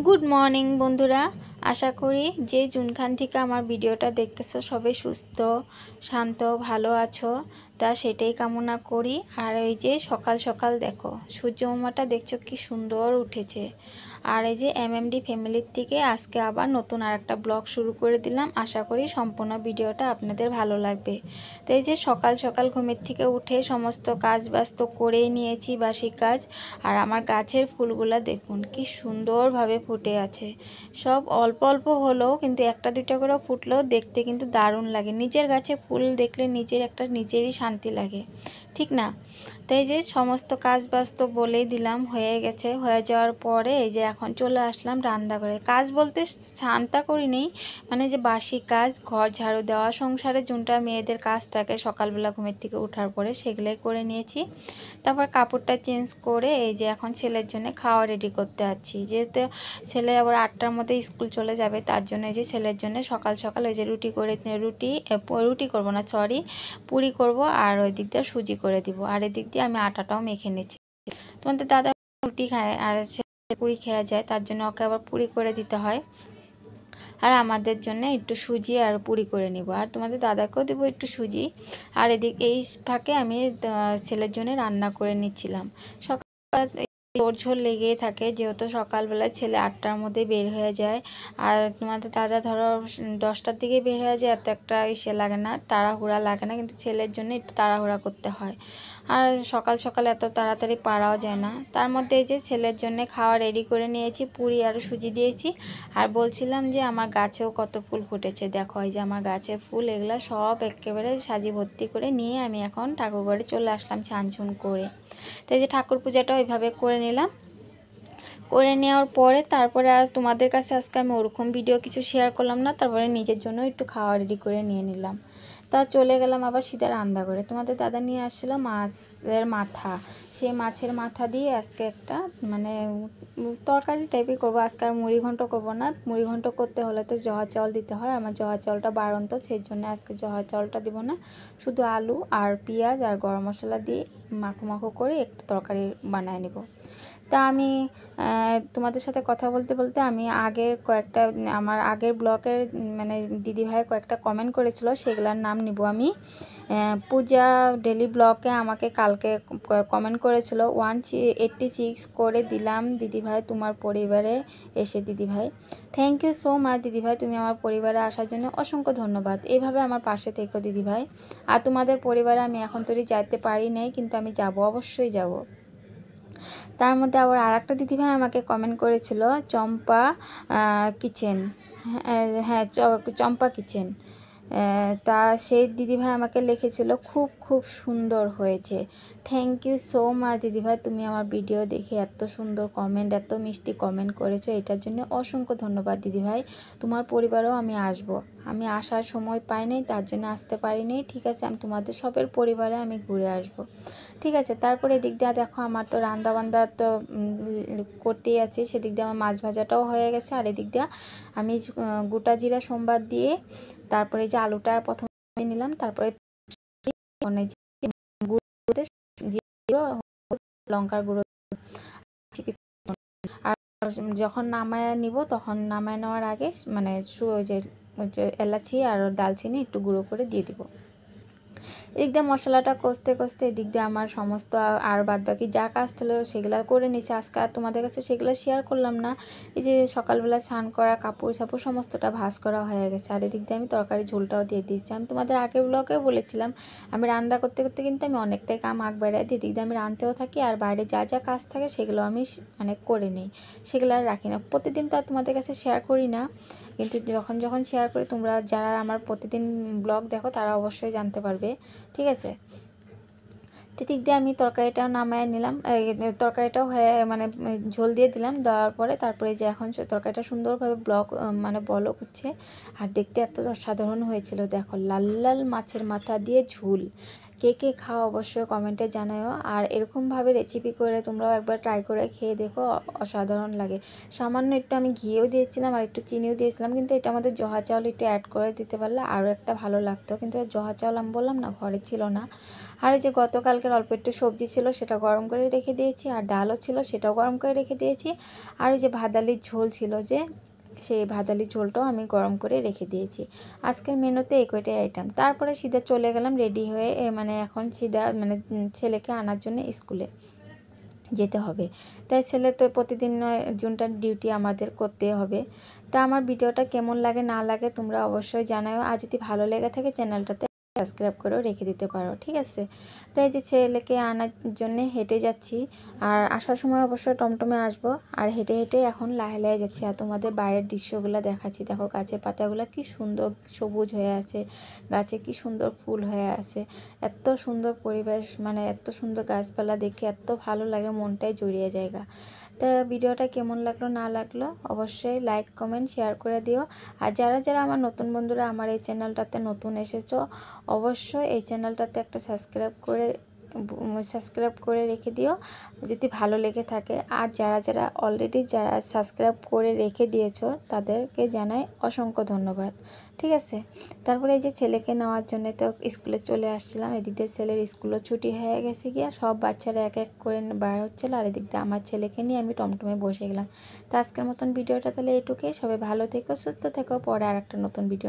Good morning বন্ধুরা, আশা করি যে যেখান থেকে আমার ভিডিওটা দেখতেছো সবাই সুস্থ শান্ত ভালো আছো। তা সেটাই কামনা করি। আর এই যে সকাল সকাল দেখো সূর্যমামাটা দেখছো কি সুন্দর উঠেছে। আর এই যে এমএমডি ফ্যামিলির থেকে আজকে আবার নতুন আরেকটা ব্লগ শুরু করে দিলাম। আশা করি সম্পূর্ণ ভিডিওটা আপনাদের ভালো লাগবে। তো এই যে সকাল সকাল ঘুমের থেকে উঠে সমস্ত কাজ ব্যস্ত করে নিয়েছি, বাসি কাজ। আর আমার গাছের ফুলগুলা দেখুন কি সুন্দরভাবে ফুটে আছে। সব অল্প অল্প হলেও কিন্তু একটা দুইটা করে ফুটলেও দেখতে কিন্তু দারুণ লাগে। নিজের গাছে ফুল দেখলে নিজেরই শান্তি লাগে, ঠিক না? তাই যে সমস্ত কাজ বাস্ত বলেই দিলাম, হয়ে গেছে। হয়ে যাওয়ার পরে এই যে এখন চলে আসলাম রান্নাঘরে। কাজ বলতে শান্তা করি নেই, মানে যে বাসি কাজ, ঘর ঝাড়ু দেওয়া, সংসারে যোনটা মেয়েদের কাজ থাকে সকালবেলা ঘুমের থেকে ওঠার পরে সেগুলোই করে নিয়েছি। তারপর কাপড়টা চেঞ্জ করে এই যে এখন ছেলের জন্য খাওয়া রেডি করতে যাচ্ছি। যেহেতু ছেলে আবার 8টার মধ্যে স্কুল চলে যাবে, তার জন্য এই যে ছেলের জন্য সকাল সকাল ওই যে রুটি করব না, সরি, পুরি করব। আর ওই দিক দিয়ে সুজি করে দিব, আর এদিক দিয়ে আমি আটাটাও মেখে নিচ্ছি। তোমাদের দাদা রুটি খায় আর ছেলে পুরি খেয়ে যায়, তার জন্য ওকে আবার পুরি করে দিতে হয়। আর আমাদের জন্য একটু সুজি আর পুরি করে নিব, আর তোমাদের দাদাকেও দেবো একটু সুজি। আর এই ফাঁকে আমি ছেলের জন্য রান্না করে নিচ্ছিলাম। সকাল ঝোল লেগেই থাকে, যেহেতু সকালবেলা ছেলে 8টার মধ্যে বের হয়ে যায়। আর তোমাদের দাদা ধরো 10টার দিকে বের হয়ে যায়, এত একটা ইসে লাগে না, তাড়াহুড়া লাগে না, কিন্তু ছেলের জন্য একটু তাড়াহুড়া করতে হয়। আর সকাল সকাল এত তাড়াতাড়ি পারাও যায় না। তার মধ্যে এই যে ছেলের জন্য খাওয়া রেডি করে নিয়েছি, পুরি আর সুজি দিয়েছি। আর বলছিলাম যে আমার গাছেও কত ফুল ফুটেছে, দেখো এই যে আমার গাছের ফুল, এগুলা সব একেবারে সাজি ভর্তি করে নিয়ে আমি এখন ঠাকুরঘরে চলে আসলাম ছানছুন করে। তো এই যে ঠাকুর পূজাটা ওইভাবে করে নিলাম। করে নেওয়ার পরে তারপরে আর তোমাদের কাছে আজকে আমি ওরকম ভিডিও কিছু শেয়ার করলাম না, তারপরে নিজের জন্য একটু খাওয়া রেডি করে নিয়ে নিলাম। তা চলে গেলাম আবার সিধা রান্নাঘরে। তোমাদের দাদা নিয়ে আসছিলো মাছের মাথা। সেই মাছের মাথা দিয়ে আজকে একটা মানে তরকারি টাইপই করবো। আজকে আর মুড়ি ঘন্ট করবো না, মুড়ি ঘন্ট করতে হলে তো জহা চাউল দিতে হয়, আমার জহা চাউলটা বাড়ন্ত, সেই জন্য আজকে জহা চাউলটা দিব না। শুধু আলু আর পেঁয়াজ আর গরম মশলা দিয়ে মাখো মাখো করে একটা তরকারি বানায় নেব। তা আমি তোমাদের সাথে কথা বলতে বলতে আমি আমার আগের ব্লগের মানে দিদিভাই কয়েকটা কমেন্ট করেছিল, সেগুলোর নাম নিব আমি। পূজা ডেলি ব্লগে আমাকে কালকে কমেন্ট করেছিল 186 করে দিলাম দিদিভাই তোমার পরিবারে এসে। দিদিভাই থ্যাংক ইউ সো মাচ। দিদিভাই তুমি আমার পরিবারে আসার জন্য অসংখ্য ধন্যবাদ। এইভাবে আমার পাশে থেকো দিদিভাই। আর তোমাদের পরিবারে আমি এখন তৈরি যাইতে পারি নাই, কিন্তু আমি যাব, অবশ্যই যাব। তার মধ্যে আবার আর একটা দিদিভাই আমাকে কমেন্ট করেছিল চম্পা কিচেন, হ্যাঁ চম্পা কিচেন। তা সেই দিদিভাই আমাকে লিখেছিল খুব খুব সুন্দর হয়েছে। থ্যাংক ইউ সো মাচ দিদিভাই, তুমি আমার ভিডিও দেখে এত সুন্দর কমেন্ট, এত মিষ্টি কমেন্ট করেছো, এটার জন্য অসংখ্য ধন্যবাদ দিদিভাই। তোমার পরিবারেও আমি আসব, আমি আসার সময় পাই নাই, তার জন্য আসতে পারিনি। ঠিক আছে, আমি তোমাদের সবের পরিবারে আমি ঘুরে আসব, ঠিক আছে। তারপরে এদিক দিয়ে দেখো আমার তো রান্না বান্না তো করতেই আছে, সেদিক দিয়ে আমার মাছ ভাজাটাও হয়ে গেছে। আর এদিক দিয়ে আমি গোটা জিরা সোমবার দিয়ে তারপরে যে আলুটা প্রথমে নিলাম, তারপরে লঙ্কার গুঁড়ো, আর যখন নামায় নিব তখন নামায় নেওয়ার আগে মানে ওই যে এলাচি আর দালচিনি একটু গুঁড়ো করে দিয়ে দিব। এদিক দিয়ে মশলাটা কষতে কষতে এদিক দিয়ে আমার সমস্ত আর বাদ বাকি যা কাজ ছিল সেগুলো করে নিয়েছি। আজকে আর তোমাদের কাছে সেগুলো শেয়ার করলাম না। এই যে সকালবেলা স্নান করা, কাপড় সাপড় সমস্তটা ভাঁজ করা হয়ে গেছে। আর এদিক দিয়ে আমি তরকারি ঝোলটাও দিয়ে দিয়েছি। আমি তোমাদের আগের ব্লগেও বলেছিলাম আমি রান্না করতে করতে কিন্তু আমি অনেকটাই কাম আগ বাড়াই দিই। এদিক দিয়ে আমি রাঁধতেও থাকি, আর বাইরে যা যা কাজ থাকে সেগুলো আমি মানে করে নিই, সেগুলো আর রাখি না। প্রতিদিন তো আর তোমাদের কাছে শেয়ার করি না, কিন্তু যখন যখন শেয়ার করি তোমরা যারা আমার প্রতিদিন ব্লগ দেখো তারা অবশ্যই জানতে পারবে, ঠিক আছে। দিক দিয়ে আমি তরকারিটাও নামায় নিলাম, তরকারিটাও হয়ে মানে ঝোল দিয়ে দিলাম, দেওয়ার পরে তারপরে যে এখন তরকারিটা সুন্দরভাবে মানে বলক হচ্ছে। আর দেখতে এত অসাধারণ হয়েছিল, দেখো লাল লাল মাছের মাথা দিয়ে ঝোল, কে কে খাও অবশ্যই কমেন্টে জানাও। আর এরকমভাবে রেসিপি করে তোমরাও একবার ট্রাই করে খেয়ে দেখো, অসাধারণ লাগে। সামান্য একটু আমি ঘিও দিয়েছিলাম আর একটু চিনিও দিয়েছিলাম, কিন্তু এটা আমাদের জহা চাউল একটু অ্যাড করে দিতে পারলে আরও একটা ভালো লাগতো, কিন্তু জহা চাউল আমি বললাম না ঘরে ছিল না। আর এই যে গতকালকের অল্প একটু সবজি ছিল সেটা গরম করে রেখে দিয়েছি, আর ডালও ছিল সেটাও গরম করে রেখে দিয়েছি। আর ওই যে ভাদালির ঝোল ছিল, যে সেই ভাদালি ঝোলটাও আমি গরম করে রেখে দিয়েছি। আজকের মেনুতে এই কয়টাই আইটেম। তারপরে সিধা চলে গেলাম রেডি হয়ে, মানে এখন সিধা মানে ছেলেকে আনার জন্য স্কুলে যেতে হবে। তাই ছেলে তো প্রতিদিন নয়, জুনটার ডিউটি আমাদের করতে হবে। তা আমার ভিডিওটা কেমন লাগে না লাগে তোমরা অবশ্যই জানাও। আর যদি ভালো লেগে থাকে চ্যানেলটাতে সাবস্ক্রাইব করেও রেখে দিতে পারো, ঠিক আছে। তো এই যে ছেলেকে আনার জন্য হেঁটে যাচ্ছি, আর আসার সময় অবশ্যই টমটমে আসবো। আর হেঁটে হেঁটে এখন লাহে লাহে যাচ্ছি, আর তোমাদের বাইরের দৃশ্যগুলো দেখাচ্ছি। দেখো গাছের পাতাগুলো কি সুন্দর সবুজ হয়ে আছে, গাছে কি সুন্দর ফুল হয়ে আছে, এত সুন্দর পরিবেশ, মানে এত সুন্দর গাছপালা দেখে এত ভালো লাগে, মনটাই জুড়িয়ে জায়গা। তা ভিডিওটা কেমন লাগলো না লাগলো অবশ্যই লাইক কমেন্ট শেয়ার করে দিও। আর যারা যারা আমার নতুন বন্ধুরা আমার এই চ্যানেলটাতে নতুন এসেছো, অবশ্যই এই চ্যানেলটাতে একটা সাবস্ক্রাইব করে রেখে দিও যদি ভালো লেগে থাকে। আর যারা যারা অলরেডি যারা সাবস্ক্রাইব করে রেখে দিয়েছো তাদেরকে জানাই অসংখ্য ধন্যবাদ, ঠিক আছে। তারপরে এই যে ছেলেকে নেওয়ার জন্য তো স্কুলে চলে আসছিলাম। এদিক দিয়ে ছেলের স্কুলও ছুটি হয়ে গেছে গিয়া, সব বাচ্চারা এক এক করে বার হচ্ছিলো, আর এদিক দিয়ে আমার ছেলেকে নিয়ে আমি টমটমে বসে গেলাম। তো আজকের মতন ভিডিওটা তাহলে এইটুকুই। সবাই ভালো থেকো, সুস্থ থেকো, পরে আর একটা নতুন ভিডিও